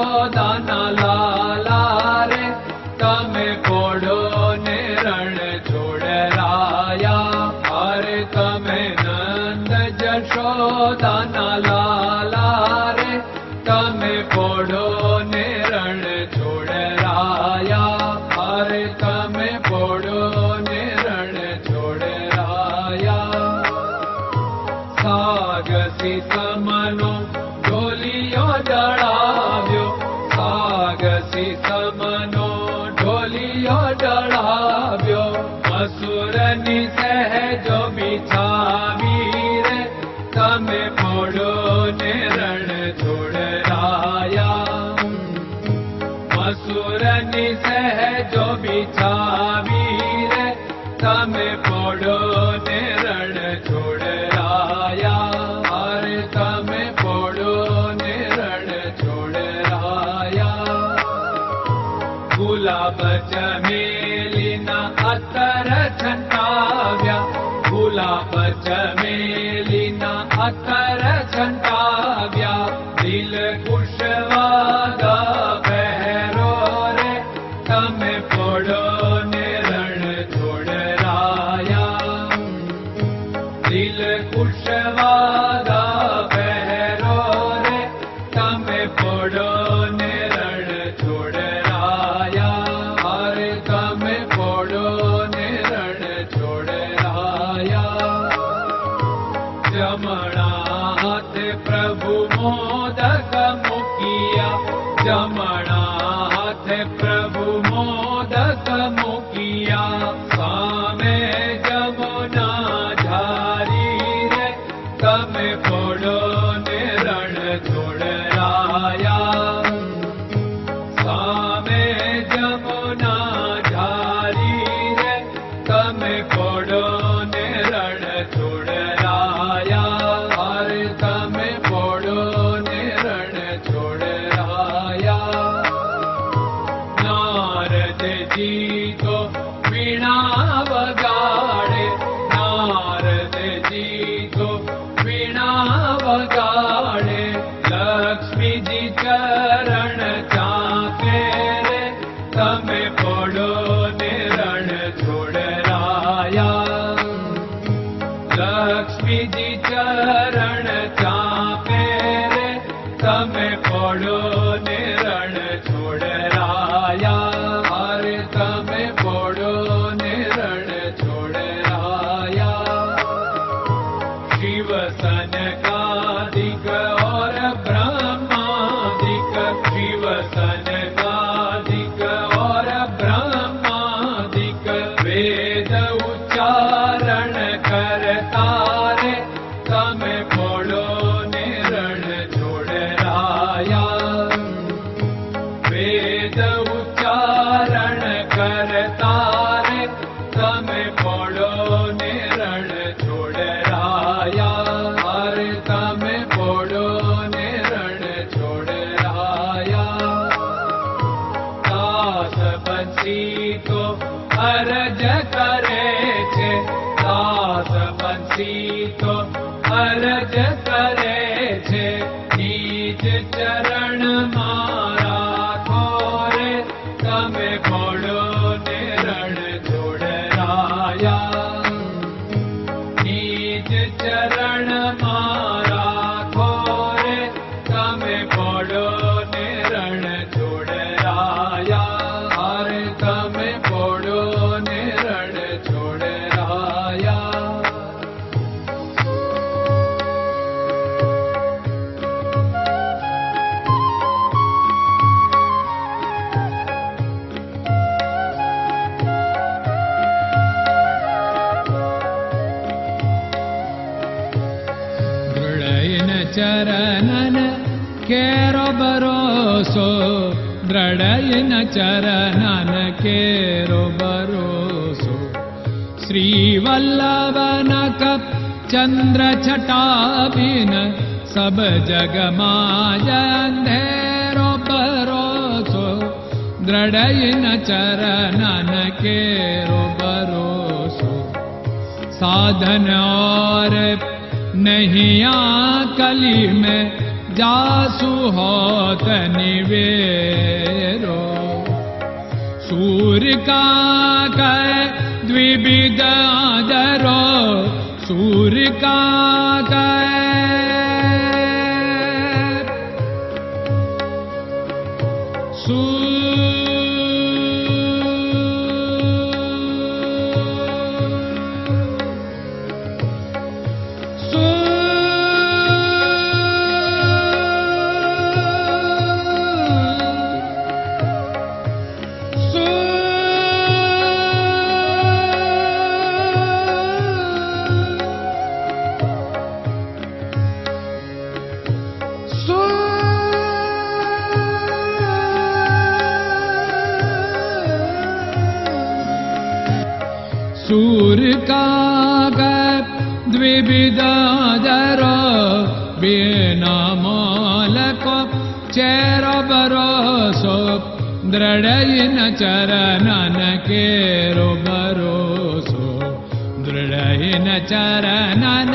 જશોદાના લાલા રે તમે પોડો ને રણ છોડરાયા. અરે તમે નંદ જશોદાના લાલા રે તમે પોડો ને રણ છોડરાયા. અરે તમે પોડો ને રણ છોડરાયા. સાગસી સમનો ઢોલિયો ડળાવ્યો, સાગસી સમનો ઢોલિયો ડળાવ્યો. મસૂરની સહેજો બિછાવી રે તમે પોડો ને રણ છોડરાયા. મસૂરની સહેજો બિછાવી રે તમે પોડો ને રણ છોડરાયા. અરે તમે પોડો ને રણ છોડરાયા. ગુલાબ ચમેલીના અત્તર છંટાવ્યા, ગુલાબ ચમેલીના અત્તર છંટાવ્યા. દિલ કુશવાદા પહેરો રે તમે પોડો ને રણ છોડરાયા. દિલ કુશવાદા પહેરો રે તમે પોડો ને રણ છોડરાયા. અરે તમે પોડો ને રણ છોડરાયા. જમણા હાથે પ્રભુ મોદક મૂકિયા, જમણા હાથે પ્રભુ મોદક મૂકિયા. સામે જમુના ઝારી રે તમે પોડો ને રણ છોડરાયા. સામે જમુના ઝારી રે તમે પોડો ને રણ છોડરાયા. અરે તમે પોડો ને રણ છોડરાયા. નારદજી તો વીણા વગાડે, નારદજી તો વીણા વગાડે. લક્ષ્મીજી ચરણ ચાકે રે તમે પોડો ને રણ છોડરાયા. લક્ષ્મીજી ચરણ ચાપે રે તમે પોડો ને રણ છોડરાયા. અરે તમે પોડો ને રણ છોડરાયા. શિવ સનકાદિક और ब्रह्मादिक, शिव सनकादिक और ब्रह्मादिक. वेद उच्चारण करता रे તમે પોડો ને રણ છોડરાયા. વેદ ઉચ્ચારણ કરતા રે તમે પોડો ને રણ છોડરાયા. અરે તમે પોડો ને રણ છોડરાયા. દાસ બંસી તો અરજ કરે છે, દાસ બંસી તો અરજ કરે છે. નીચ ચરણ મારા ખોરે તમે પોડો ને રણ છોડરાયા. નીચ ચરણ મારા ખોરે તમે પોડો ને રણ છોડરાયા. અરે તમે પોડો ને રણ છોડરાયા. ચરણન કેરો ભરોસો, દ્રઢયન ચરણન કેરો ભરોસો. શ્રી વલ્લભન કપ ચંદ્ર છટાબિન સબ જગમાં અંધેરો ભરોસો. દ્રઢયન ચરણન કેરો ભરોસો. साधन और नहीं कली में जासु होत निवेरो सूर्य का कह द्विविध आदरो सूर्य का सूर्य का द्विविधादर बिना मालको चेर भरोसो दृढ़ चरणन केरो भरोसो दृढ़ चरणन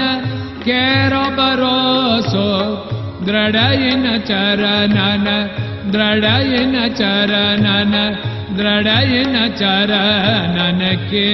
केरो भरोसो दृढ़ चरणन दृढ़ चरणन दृढ़ चरणन के